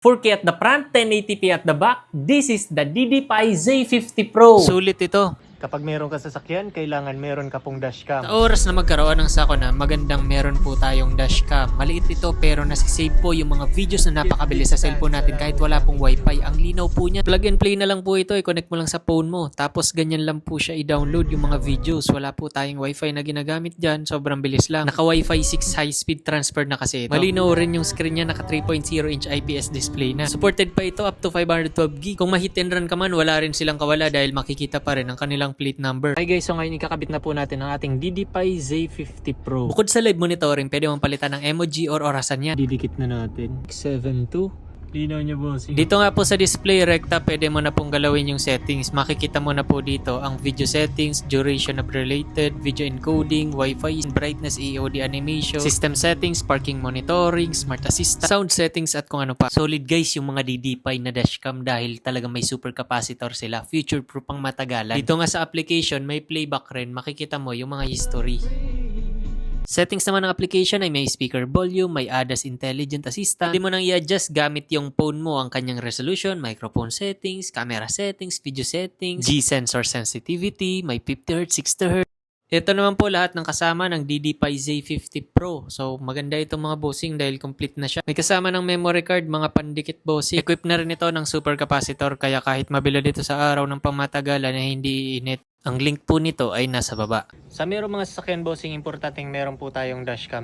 4K at the front, 1080p at the back. This is the DD-Pi Z50 Pro. Sulit ito. Kapag meron ka sasakyan, kailangan meron ka pong dashcam. Sa oras na magkaroon ng sakuna, magandang meron po tayong dashcam. Maliit ito pero nasisave po yung mga videos na napakabilis sa cellphone natin kahit wala pong wifi. Ang linaw po niya. Plug and play na lang po ito. I-connect mo lang sa phone mo. Tapos ganyan lang po siya i-download yung mga videos. Wala po tayong wifi na ginagamit dyan. Sobrang bilis lang. Naka wifi 6 high speed transfer na kasi ito. Malinaw rin yung screen niya. Naka 3.0 inch IPS display na. Supported pa ito up to 512GB. Kung ma-hit and run ka man, wala rin silang kawala dahil makikita pa rin ang kanilang plate number. Hi guys, so ngayon ikakabit na po natin ang ating DD-Pi Z50 Pro. Bukod sa live monitoring, pwede mong palitan ng emoji or orasan yan. Didikit na natin. 7.2. Linaw niya boss. Dito nga po sa display rekta, pwede mo na pong galawin yung settings. Makikita mo na po dito ang video settings, duration of related, video encoding, wifi, brightness, EOD animation, system settings, parking monitoring, smart assistant, sound settings at kung ano pa. Solid guys yung mga DD-Pi na dashcam dahil talaga may super capacitor sila. Future proof pang matagalan. Dito nga sa application, may playback rin. Makikita mo yung mga history. Settings naman ng application ay may speaker volume, may ADAS Intelligent Assistant. Pwede mo nang i-adjust gamit yung phone mo ang kanyang resolution, microphone settings, camera settings, video settings, G-sensor sensitivity, may 50Hz, 60Hz. Ito naman po lahat ng kasama ng DD-Pi Z50 Pro. So maganda itong mga bossing dahil complete na siya. May kasama ng memory card, mga pandikit bossing. Equipped na rin ito ng super capacitor kaya kahit mabilad ito sa araw ng pangmatagalan na hindi init. Ang link po nito ay nasa baba. Sa merong mga sasakyan bossing, importanteng meron po tayong dashcam.